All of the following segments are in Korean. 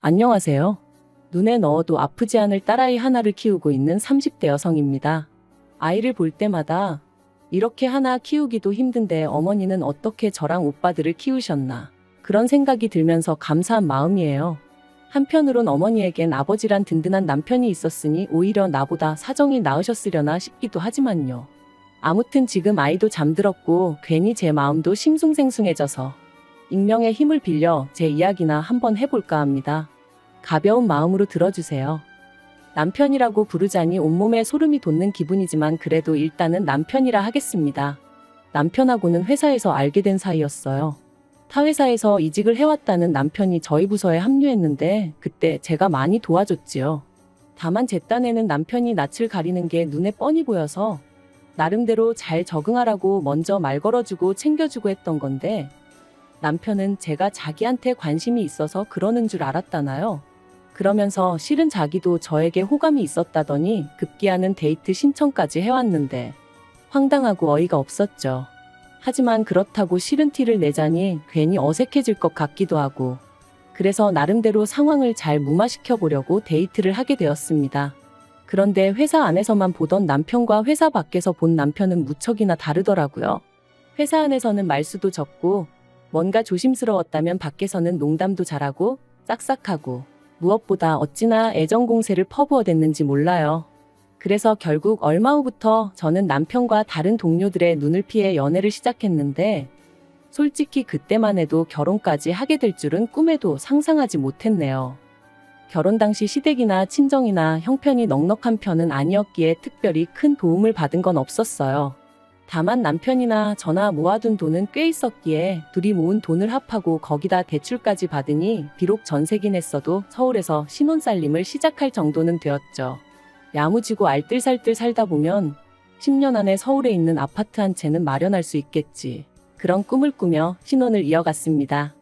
안녕하세요. 눈에 넣어도 아프지 않을 딸아이 하나를 키우고 있는 30대 여성입니다. 아이를 볼 때마다 이렇게 하나 키우기도 힘든데 어머니는 어떻게 저랑 오빠들을 키우셨나 그런 생각이 들면서 감사한 마음이에요. 한편으론 어머니에겐 아버지란 든든한 남편이 있었으니 오히려 나보다 사정이 나으셨으려나 싶기도 하지만요. 아무튼 지금 아이도 잠들었고 괜히 제 마음도 싱숭생숭해져서 익명의 힘을 빌려 제 이야기나 한번 해볼까 합니다. 가벼운 마음으로 들어주세요. 남편이라고 부르자니 온몸에 소름이 돋는 기분이지만 그래도 일단은 남편이라 하겠습니다. 남편하고는 회사에서 알게 된 사이였어요. 타 회사에서 이직을 해왔다는 남편이 저희 부서에 합류했는데 그때 제가 많이 도와줬지요. 다만 제 딴에는 남편이 낯을 가리는 게 눈에 뻔히 보여서 나름대로 잘 적응하라고 먼저 말 걸어주고 챙겨주고 했던 건데 남편은 제가 자기한테 관심이 있어서 그러는 줄 알았다나요? 그러면서 실은 자기도 저에게 호감이 있었다더니 급기야는 데이트 신청까지 해왔는데 황당하고 어이가 없었죠. 하지만 그렇다고 싫은 티를 내자니 괜히 어색해질 것 같기도 하고 그래서 나름대로 상황을 잘 무마시켜 보려고 데이트를 하게 되었습니다. 그런데 회사 안에서만 보던 남편과 회사 밖에서 본 남편은 무척이나 다르더라고요. 회사 안에서는 말수도 적고 뭔가 조심스러웠다면 밖에서는 농담도 잘하고 싹싹하고 무엇보다 어찌나 애정 공세를 퍼부어댔는지 몰라요. 그래서 결국 얼마 후부터 저는 남편과 다른 동료들의 눈을 피해 연애를 시작했는데 솔직히 그때만 해도 결혼까지 하게 될 줄은 꿈에도 상상하지 못했네요. 결혼 당시 시댁이나 친정이나 형편이 넉넉한 편은 아니었기에 특별히 큰 도움을 받은 건 없었어요. 다만 남편이나 저나 모아둔 돈은 꽤 있었기에 둘이 모은 돈을 합하고 거기다 대출까지 받으니 비록 전세긴 했어도 서울에서 신혼살림을 시작할 정도는 되었죠. 야무지고 알뜰살뜰 살다 보면 10년 안에 서울에 있는 아파트 한 채는 마련할 수 있겠지. 그런 꿈을 꾸며 신혼을 이어갔습니다.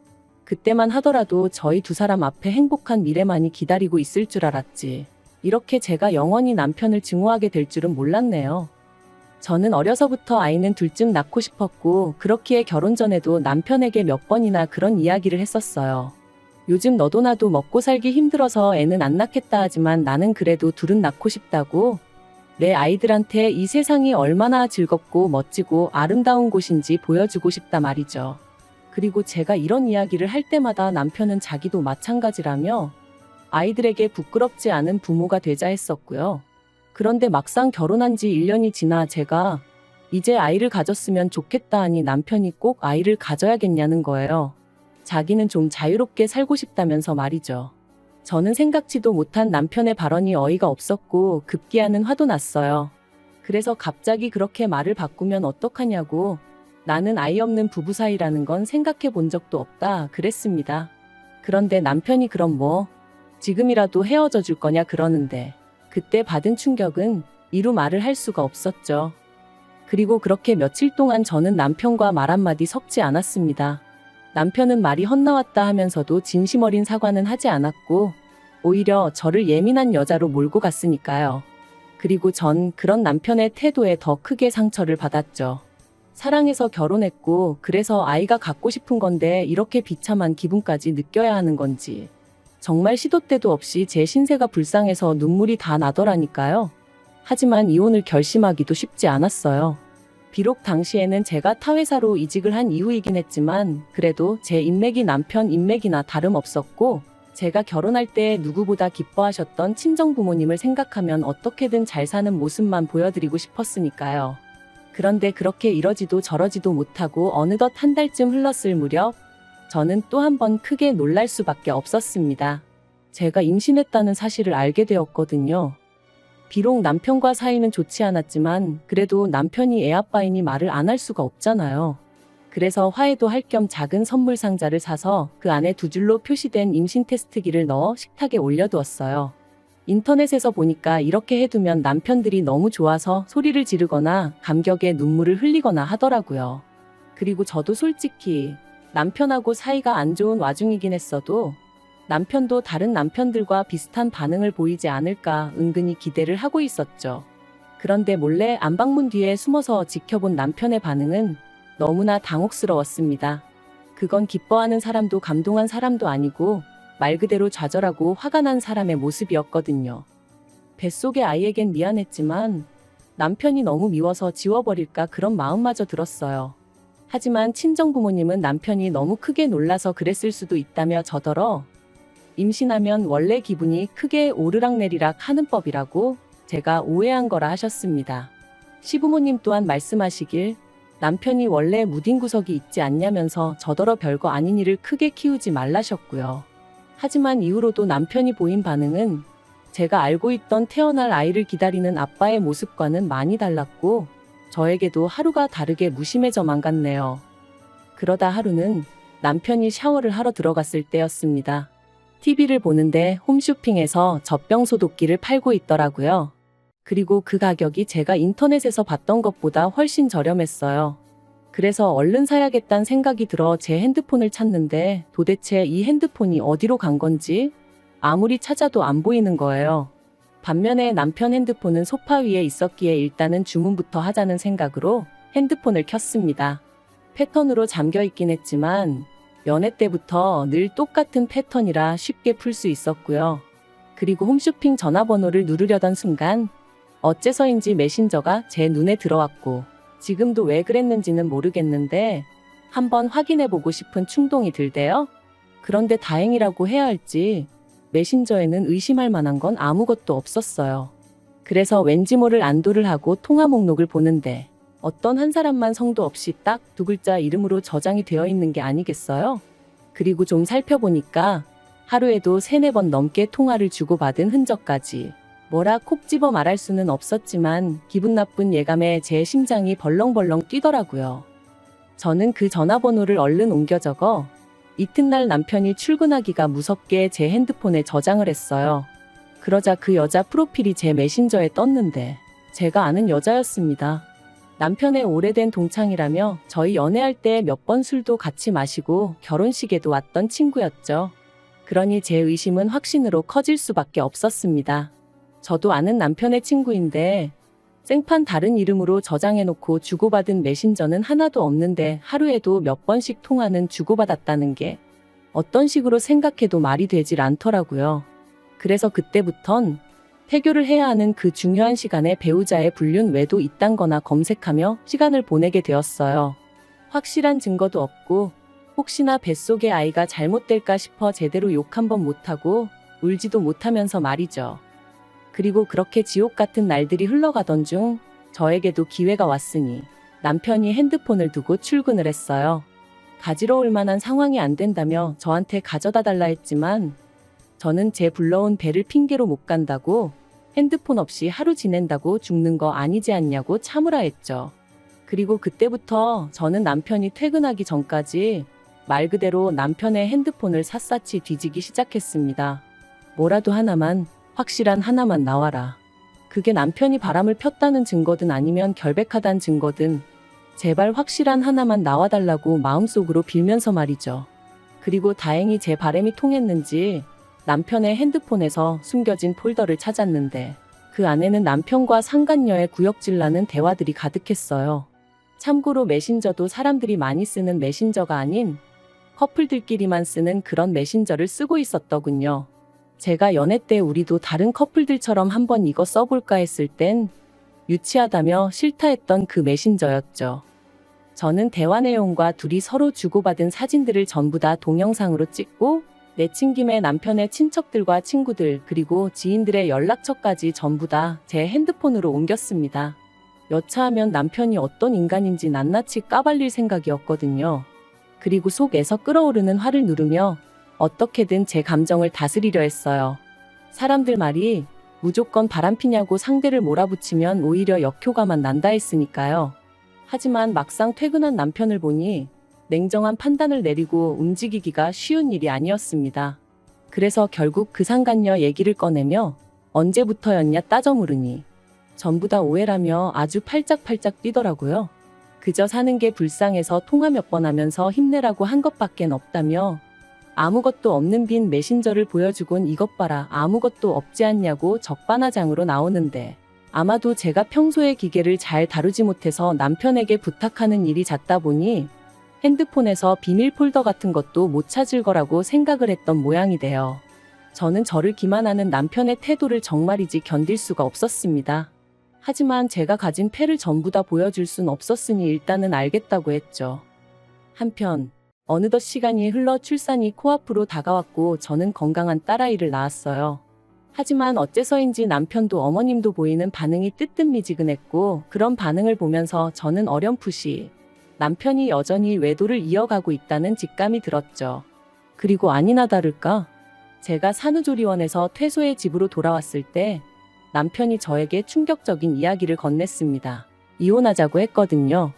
그때만 하더라도 저희 두 사람 앞에 행복한 미래만이 기다리고 있을 줄 알았지. 이렇게 제가 영원히 남편을 증오하게 될 줄은 몰랐네요. 저는 어려서부터 아이는 둘쯤 낳고 싶었고 그렇기에 결혼 전에도 남편에게 몇 번이나 그런 이야기를 했었어요. 요즘 너도 나도 먹고 살기 힘들어서 애는 안 낳겠다 하지만 나는 그래도 둘은 낳고 싶다고. 내 아이들한테 이 세상이 얼마나 즐겁고 멋지고 아름다운 곳인지 보여주고 싶다 말이죠. 그리고 제가 이런 이야기를 할 때마다 남편은 자기도 마찬가지라며 아이들에게 부끄럽지 않은 부모가 되자 했었고요. 그런데 막상 결혼한 지 1년이 지나 제가 이제 아이를 가졌으면 좋겠다 하니 남편이 꼭 아이를 가져야겠냐는 거예요. 자기는 좀 자유롭게 살고 싶다면서 말이죠. 저는 생각지도 못한 남편의 발언이 어이가 없었고 급기야는 화도 났어요. 그래서 갑자기 그렇게 말을 바꾸면 어떡하냐고 나는 아이 없는 부부 사이라는 건 생각해 본 적도 없다 그랬습니다. 그런데 남편이 그럼 뭐 지금이라도 헤어져 줄 거냐 그러는데 그때 받은 충격은 이루 말을 할 수가 없었죠. 그리고 그렇게 며칠 동안 저는 남편과 말 한마디 섞지 않았습니다. 남편은 말이 헛나왔다 하면서도 진심 어린 사과는 하지 않았고 오히려 저를 예민한 여자로 몰고 갔으니까요. 그리고 전 그런 남편의 태도에 더 크게 상처를 받았죠. 사랑해서 결혼했고 그래서 아이가 갖고 싶은 건데 이렇게 비참한 기분까지 느껴야 하는 건지 정말 시도 때도 없이 제 신세가 불쌍해서 눈물이 다 나더라니까요. 하지만 이혼을 결심하기도 쉽지 않았어요. 비록 당시에는 제가 타 회사로 이직을 한 이후이긴 했지만 그래도 제 인맥이 남편 인맥이나 다름없었고 제가 결혼할 때 누구보다 기뻐하셨던 친정부모님을 생각하면 어떻게든 잘 사는 모습만 보여드리고 싶었으니까요. 그런데 그렇게 이러지도 저러지도 못하고 어느덧 한 달쯤 흘렀을 무렵 저는 또 한 번 크게 놀랄 수밖에 없었습니다. 제가 임신했다는 사실을 알게 되었거든요. 비록 남편과 사이는 좋지 않았지만 그래도 남편이 애아빠이니 말을 안 할 수가 없잖아요. 그래서 화해도 할 겸 작은 선물 상자를 사서 그 안에 두 줄로 표시된 임신 테스트기를 넣어 식탁에 올려두었어요. 인터넷에서 보니까 이렇게 해두면 남편들이 너무 좋아서 소리를 지르거나 감격에 눈물을 흘리거나 하더라고요. 그리고 저도 솔직히 남편하고 사이가 안 좋은 와중이긴 했어도 남편도 다른 남편들과 비슷한 반응을 보이지 않을까 은근히 기대를 하고 있었죠. 그런데 몰래 안방문 뒤에 숨어서 지켜본 남편의 반응은 너무나 당혹스러웠습니다. 그건 기뻐하는 사람도 감동한 사람도 아니고 말 그대로 좌절하고 화가 난 사람의 모습이었거든요. 뱃속의 아이에겐 미안했지만 남편이 너무 미워서 지워버릴까 그런 마음마저 들었어요. 하지만 친정부모님은 남편이 너무 크게 놀라서 그랬을 수도 있다며 저더러 임신하면 원래 기분이 크게 오르락내리락 하는 법이라고 제가 오해한 거라 하셨습니다. 시부모님 또한 말씀하시길 남편이 원래 무딘 구석이 있지 않냐면서 저더러 별거 아닌 일을 크게 키우지 말라셨고요. 하지만 이후로도 남편이 보인 반응은 제가 알고 있던 태어날 아이를 기다리는 아빠의 모습과는 많이 달랐고 저에게도 하루가 다르게 무심해져만 갔네요. 그러다 하루는 남편이 샤워를 하러 들어갔을 때였습니다. TV를 보는데 홈쇼핑에서 젖병 소독기를 팔고 있더라고요. 그리고 그 가격이 제가 인터넷에서 봤던 것보다 훨씬 저렴했어요. 그래서 얼른 사야겠다는 생각이 들어 제 핸드폰을 찾는데 도대체 이 핸드폰이 어디로 간 건지 아무리 찾아도 안 보이는 거예요. 반면에 남편 핸드폰은 소파 위에 있었기에 일단은 주문부터 하자는 생각으로 핸드폰을 켰습니다. 패턴으로 잠겨 있긴 했지만 연애 때부터 늘 똑같은 패턴이라 쉽게 풀 수 있었고요. 그리고 홈쇼핑 전화번호를 누르려던 순간 어째서인지 메신저가 제 눈에 들어왔고 지금도 왜 그랬는지는 모르겠는데 한번 확인해보고 싶은 충동이 들대요. 그런데 다행이라고 해야 할지 메신저에는 의심할 만한 건 아무것도 없었어요. 그래서 왠지 모를 안도를 하고 통화 목록을 보는데 어떤 한 사람만 성도 없이 딱 2글자 이름으로 저장이 되어 있는 게 아니겠어요? 그리고 좀 살펴보니까 하루에도 3-4번 넘게 통화를 주고받은 흔적까지. 뭐라 콕 집어 말할 수는 없었지만 기분 나쁜 예감에 제 심장이 벌렁벌렁 뛰더라고요. 저는 그 전화번호를 얼른 옮겨 적어 이튿날 남편이 출근하기가 무섭게 제 핸드폰에 저장을 했어요. 그러자 그 여자 프로필이 제 메신저에 떴는데 제가 아는 여자였습니다. 남편의 오래된 동창이라며 저희 연애할 때 몇 번 술도 같이 마시고 결혼식에도 왔던 친구였죠. 그러니 제 의심은 확신으로 커질 수밖에 없었습니다. 저도 아는 남편의 친구인데 생판 다른 이름으로 저장해놓고 주고받은 메신저는 하나도 없는데 하루에도 몇 번씩 통화는 주고받았다는 게 어떤 식으로 생각해도 말이 되질 않더라고요. 그래서 그때부턴 태교를 해야 하는 그 중요한 시간에 배우자의 불륜 외도 있단 거나 검색하며 시간을 보내게 되었어요. 확실한 증거도 없고 혹시나 뱃속의 아이가 잘못될까 싶어 제대로 욕 한 번 못하고 울지도 못하면서 말이죠. 그리고 그렇게 지옥 같은 날들이 흘러가던 중 저에게도 기회가 왔으니 남편이 핸드폰을 두고 출근을 했어요. 가지러 올 만한 상황이 안 된다며 저한테 가져다 달라 했지만 저는 제 불러온 배를 핑계로 못 간다고 핸드폰 없이 하루 지낸다고 죽는 거 아니지 않냐고 참으라 했죠. 그리고 그때부터 저는 남편이 퇴근하기 전까지 말 그대로 남편의 핸드폰을 샅샅이 뒤지기 시작했습니다. 뭐라도 하나만, 확실한 하나만 나와라. 그게 남편이 바람을 폈다는 증거든 아니면 결백하다는 증거든 제발 확실한 하나만 나와달라고 마음속으로 빌면서 말이죠. 그리고 다행히 제 바람이 통했는지 남편의 핸드폰에서 숨겨진 폴더를 찾았는데 그 안에는 남편과 상간녀의 구역질나는 대화들이 가득했어요. 참고로 메신저도 사람들이 많이 쓰는 메신저가 아닌 커플들끼리만 쓰는 그런 메신저를 쓰고 있었더군요. 제가 연애 때 우리도 다른 커플들처럼 한번 이거 써볼까 했을 땐 유치하다며 싫다 했던 그 메신저였죠. 저는 대화 내용과 둘이 서로 주고받은 사진들을 전부 다 동영상으로 찍고 내친 김에 남편의 친척들과 친구들 그리고 지인들의 연락처까지 전부 다 제 핸드폰으로 옮겼습니다. 여차하면 남편이 어떤 인간인지 낱낱이 까발릴 생각이었거든요. 그리고 속에서 끓어오르는 화를 누르며 어떻게든 제 감정을 다스리려 했어요. 사람들 말이 무조건 바람피냐고 상대를 몰아붙이면 오히려 역효과만 난다 했으니까요. 하지만 막상 퇴근한 남편을 보니 냉정한 판단을 내리고 움직이기가 쉬운 일이 아니었습니다. 그래서 결국 그 상간녀 얘기를 꺼내며 언제부터였냐 따져 물으니 전부 다 오해라며 아주 팔짝팔짝 뛰더라고요. 그저 사는 게 불쌍해서 통화 몇 번 하면서 힘내라고 한 것밖엔 없다며 아무것도 없는 빈 메신저를 보여주곤 이것 봐라 아무것도 없지 않냐고 적반하장으로 나오는데 아마도 제가 평소에 기계를 잘 다루지 못해서 남편에게 부탁하는 일이 잦다 보니 핸드폰에서 비밀 폴더 같은 것도 못 찾을 거라고 생각을 했던 모양이 돼요. 저는 저를 기만하는 남편의 태도를 정말이지 견딜 수가 없었습니다. 하지만 제가 가진 패를 전부 다 보여줄 순 없었으니 일단은 알겠다고 했죠. 한편 어느덧 시간이 흘러 출산이 코앞으로 다가왔고 저는 건강한 딸아이를 낳았어요. 하지만 어째서인지 남편도 어머님도 보이는 반응이 뜨뜻미지근했고 그런 반응을 보면서 저는 어렴풋이 남편이 여전히 외도를 이어가고 있다는 직감이 들었죠. 그리고 아니나 다를까 제가 산후조리원에서 퇴소해 집으로 돌아왔을 때 남편이 저에게 충격적인 이야기를 건넸습니다. 이혼하자고 했거든요.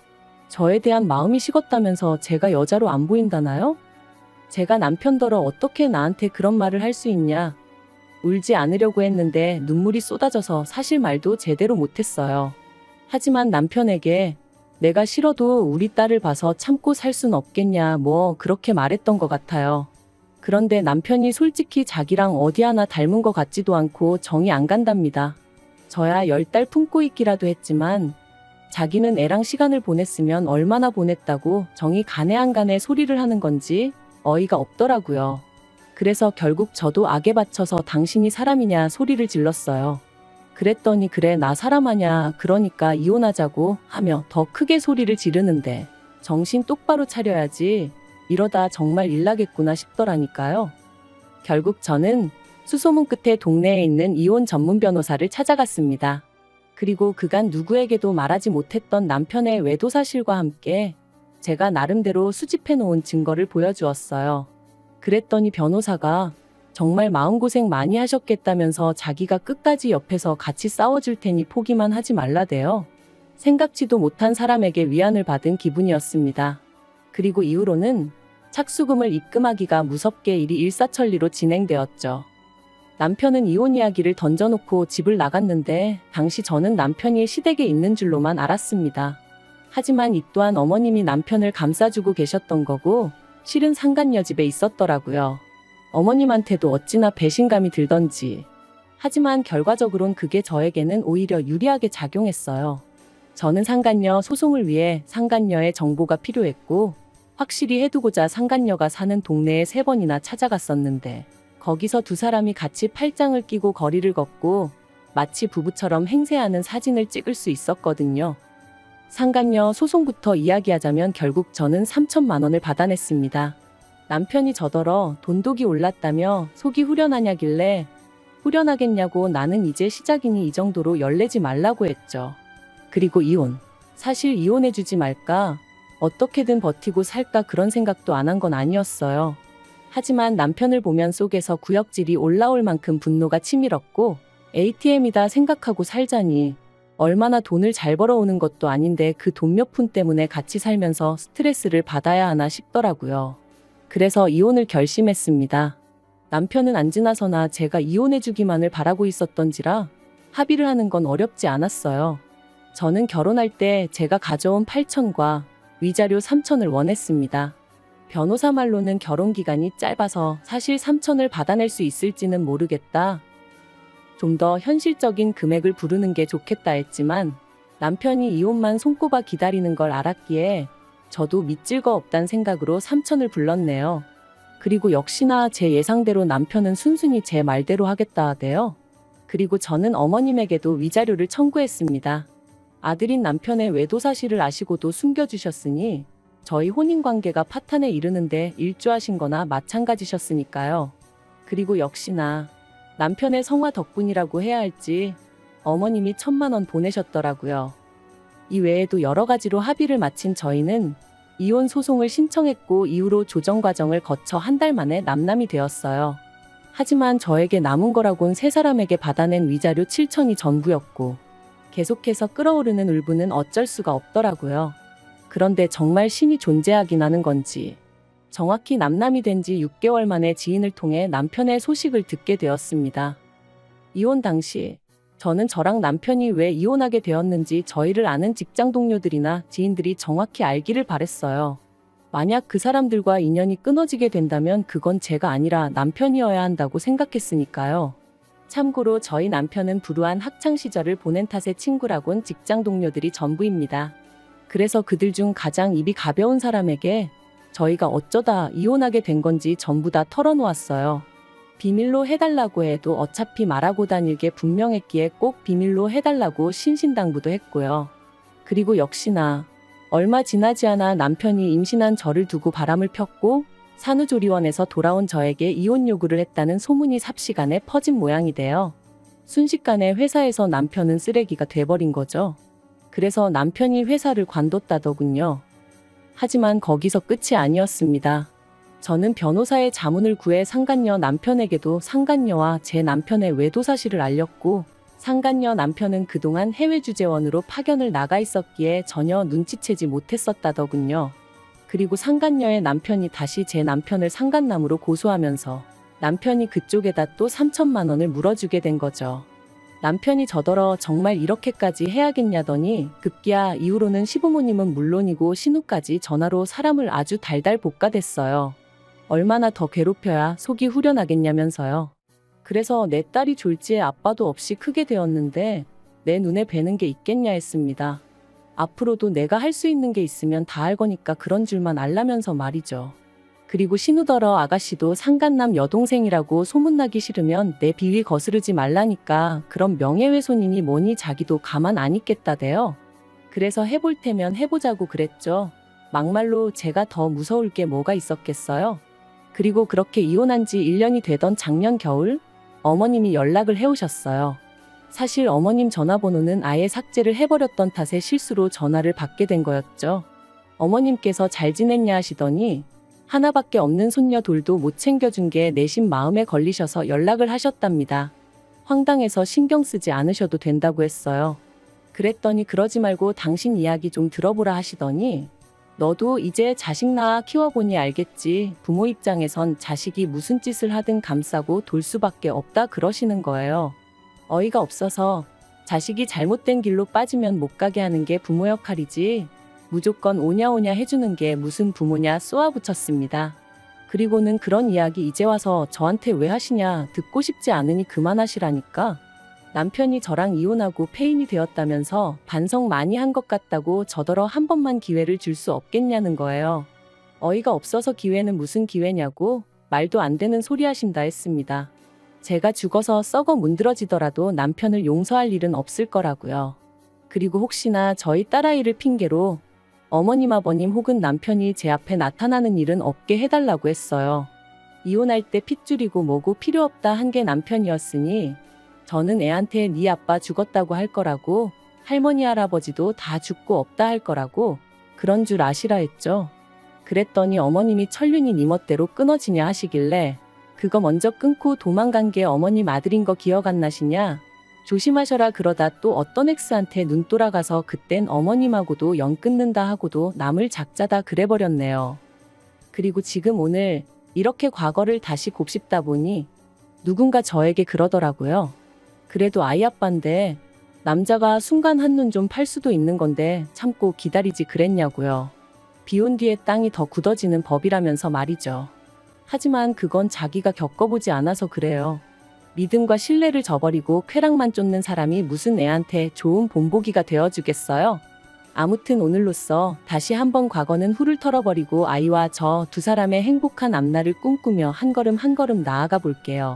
저에 대한 마음이 식었다면서 제가 여자로 안 보인다나요? 제가 남편더러 어떻게 나한테 그런 말을 할 수 있냐. 울지 않으려고 했는데 눈물이 쏟아져서 사실 말도 제대로 못했어요. 하지만 남편에게 내가 싫어도 우리 딸을 봐서 참고 살 순 없겠냐 그렇게 말했던 것 같아요. 그런데 남편이 솔직히 자기랑 어디 하나 닮은 것 같지도 않고 정이 안 간답니다. 저야 10달 품고 있기라도 했지만 자기는 애랑 시간을 보냈으면 얼마나 보냈다고 정이 가네 안 가네 소리를 하는 건지 어이가 없더라고요. 그래서 결국 저도 악에 받쳐서 당신이 사람이냐 소리를 질렀어요. 그랬더니 그래 나 사람 아냐 그러니까 이혼하자고 하며 더 크게 소리를 지르는데 정신 똑바로 차려야지 이러다 정말 일 나겠구나 싶더라니까요. 결국 저는 수소문 끝에 동네에 있는 이혼 전문 변호사를 찾아갔습니다. 그리고 그간 누구에게도 말하지 못했던 남편의 외도 사실과 함께 제가 나름대로 수집해 놓은 증거를 보여주었어요. 그랬더니 변호사가 정말 마음고생 많이 하셨겠다면서 자기가 끝까지 옆에서 같이 싸워줄 테니 포기만 하지 말라대요. 생각지도 못한 사람에게 위안을 받은 기분이었습니다. 그리고 이후로는 착수금을 입금하기가 무섭게 일이 일사천리로 진행되었죠. 남편은 이혼 이야기를 던져놓고 집을 나갔는데 당시 저는 남편이 시댁에 있는 줄로만 알았습니다. 하지만 이 또한 어머님이 남편을 감싸주고 계셨던 거고 실은 상간녀 집에 있었더라고요. 어머님한테도 어찌나 배신감이 들던지. 하지만 결과적으론 그게 저에게는 오히려 유리하게 작용했어요. 저는 상간녀 소송을 위해 상간녀의 정보가 필요했고 확실히 해두고자 상간녀가 사는 동네에 3번이나 찾아갔었는데 거기서 두 사람이 같이 팔짱을 끼고 거리를 걷고 마치 부부처럼 행세하는 사진을 찍을 수 있었거든요. 상간녀 소송부터 이야기하자면 결국 저는 3천만 원을 받아냈습니다. 남편이 저더러 돈독이 올랐다며 속이 후련하냐길래 후련하겠냐고 나는 이제 시작이니 이 정도로 열내지 말라고 했죠. 그리고 이혼. 사실 이혼해주지 말까 어떻게든 버티고 살까 그런 생각도 안 한 건 아니었어요. 하지만 남편을 보면 속에서 구역질이 올라올 만큼 분노가 치밀었고 ATM이다 생각하고 살자니 얼마나 돈을 잘 벌어오는 것도 아닌데 그 돈 몇 푼 때문에 같이 살면서 스트레스를 받아야 하나 싶더라고요. 그래서 이혼을 결심했습니다. 남편은 안 지나서나 제가 이혼해주기만을 바라고 있었던지라 합의를 하는 건 어렵지 않았어요. 저는 결혼할 때 제가 가져온 8천과 위자료 3천을 원했습니다. 변호사 말로는 결혼기간이 짧아서 사실 3천을 받아낼 수 있을지는 모르겠다. 좀 더 현실적인 금액을 부르는 게 좋겠다 했지만 남편이 이혼만 손꼽아 기다리는 걸 알았기에 저도 믿질 거 없단 생각으로 3천을 불렀네요. 그리고 역시나 제 예상대로 남편은 순순히 제 말대로 하겠다 하대요. 그리고 저는 어머님에게도 위자료를 청구했습니다. 아들인 남편의 외도 사실을 아시고도 숨겨주셨으니 저희 혼인관계가 파탄에 이르는데 일조하신 거나 마찬가지셨으니까요. 그리고 역시나 남편의 성화 덕분이라고 해야 할지 어머님이 1,000만 원 보내셨더라고요. 이 외에도 여러 가지로 합의를 마친 저희는 이혼 소송을 신청했고 이후로 조정 과정을 거쳐 한 달 만에 남남이 되었어요. 하지만 저에게 남은 거라곤 세 사람에게 받아낸 위자료 7천이 전부였고 계속해서 끓어오르는 울분은 어쩔 수가 없더라고요. 그런데 정말 신이 존재하긴 하는 건지 정확히 남남이 된 지 6개월 만에 지인을 통해 남편의 소식을 듣게 되었습니다. 이혼 당시 저는 저랑 남편이 왜 이혼하게 되었는지 저희를 아는 직장 동료들이나 지인들이 정확히 알기를 바랬어요. 만약 그 사람들과 인연이 끊어지게 된다면 그건 제가 아니라 남편이어야 한다고 생각했으니까요. 참고로 저희 남편은 불우한 학창시절을 보낸 탓에 친구라곤 직장 동료들이 전부입니다. 그래서 그들 중 가장 입이 가벼운 사람에게 저희가 어쩌다 이혼하게 된 건지 전부 다 털어놓았어요. 비밀로 해달라고 해도 어차피 말하고 다닐 게 분명했기에 꼭 비밀로 해달라고 신신당부도 했고요. 그리고 역시나 얼마 지나지 않아 남편이 임신한 저를 두고 바람을 폈고 산후조리원에서 돌아온 저에게 이혼 요구를 했다는 소문이 삽시간에 퍼진 모양이 돼요. 순식간에 회사에서 남편은 쓰레기가 돼버린 거죠. 그래서 남편이 회사를 관뒀다더군요. 하지만 거기서 끝이 아니었습니다. 저는 변호사의 자문을 구해 상간녀 남편에게도 상간녀와 제 남편의 외도 사실을 알렸고, 상간녀 남편은 그동안 해외 주재원으로 파견을 나가 있었기에 전혀 눈치채지 못했었다더군요. 그리고 상간녀의 남편이 다시 제 남편을 상간남으로 고소하면서 남편이 그쪽에다 또 3천만 원을 물어주게 된 거죠. 남편이 저더러 정말 이렇게까지 해야겠냐더니 급기야 이후로는 시부모님은 물론이고 신우까지 전화로 사람을 아주 달달 볶아댔어요. 얼마나 더 괴롭혀야 속이 후련하겠냐면서요. 그래서 내 딸이 졸지에 아빠도 없이 크게 되었는데 내 눈에 뵈는 게 있겠냐 했습니다. 앞으로도 내가 할 수 있는 게 있으면 다 할 거니까 그런 줄만 알라면서 말이죠. 그리고 신우더러 아가씨도 상간남 여동생이라고 소문나기 싫으면 내 비위 거스르지 말라니까 그런 명예훼손이니 뭐니 자기도 가만 안 있겠다대요. 그래서 해볼 테면 해보자고 그랬죠. 막말로 제가 더 무서울 게 뭐가 있었겠어요. 그리고 그렇게 이혼한 지 1년이 되던 작년 겨울 어머님이 연락을 해오셨어요. 사실 어머님 전화번호는 아예 삭제를 해버렸던 탓에 실수로 전화를 받게 된 거였죠. 어머님께서 잘 지냈냐 하시더니 하나밖에 없는 손녀 돌도 못 챙겨준 게 내심 마음에 걸리셔서 연락을 하셨답니다. 황당해서 신경 쓰지 않으셔도 된다고 했어요. 그랬더니 그러지 말고 당신 이야기 좀 들어보라 하시더니 너도 이제 자식 낳아 키워보니 알겠지. 부모 입장에선 자식이 무슨 짓을 하든 감싸고 돌 수밖에 없다 그러시는 거예요. 어이가 없어서 자식이 잘못된 길로 빠지면 못 가게 하는 게 부모 역할이지 무조건 오냐오냐 해주는 게 무슨 부모냐 쏘아붙였습니다. 그리고는 그런 이야기 이제 와서 저한테 왜 하시냐 듣고 싶지 않으니 그만하시라니까. 남편이 저랑 이혼하고 폐인이 되었다면서 반성 많이 한 것 같다고 저더러 한 번만 기회를 줄 수 없겠냐는 거예요. 어이가 없어서 기회는 무슨 기회냐고 말도 안 되는 소리 하신다 했습니다. 제가 죽어서 썩어 문드러지더라도 남편을 용서할 일은 없을 거라고요. 그리고 혹시나 저희 딸아이를 핑계로 어머님 아버님 혹은 남편이 제 앞에 나타나는 일은 없게 해달라고 했어요. 이혼할 때 핏줄이고 뭐고 필요 없다 한 게 남편이었으니 저는 애한테 네 아빠 죽었다고 할 거라고 할머니 할아버지도 다 죽고 없다 할 거라고 그런 줄 아시라 했죠. 그랬더니 어머님이 천륜이 네 멋대로 끊어지냐 하시길래 그거 먼저 끊고 도망간 게 어머님 아들인 거 기억 안 나시냐? 조심하셔라 그러다 또 어떤 엑스한테 눈 돌아가서 그땐 어머님하고도 연 끊는다 하고도 남을 작자다 그래버렸네요. 그리고 지금 오늘 이렇게 과거를 다시 곱씹다 보니 누군가 저에게 그러더라고요. 그래도 아이 아빠인데 남자가 순간 한눈 좀 팔 수도 있는 건데 참고 기다리지 그랬냐고요. 비온 뒤에 땅이 더 굳어지는 법이라면서 말이죠. 하지만 그건 자기가 겪어보지 않아서 그래요. 믿음과 신뢰를 저버리고 쾌락만 쫓는 사람이 무슨 애한테 좋은 본보기가 되어주겠어요? 아무튼 오늘로써 다시 한번 과거는 훌을 털어버리고 아이와 저 두 사람의 행복한 앞날을 꿈꾸며 한 걸음 한 걸음 나아가 볼게요.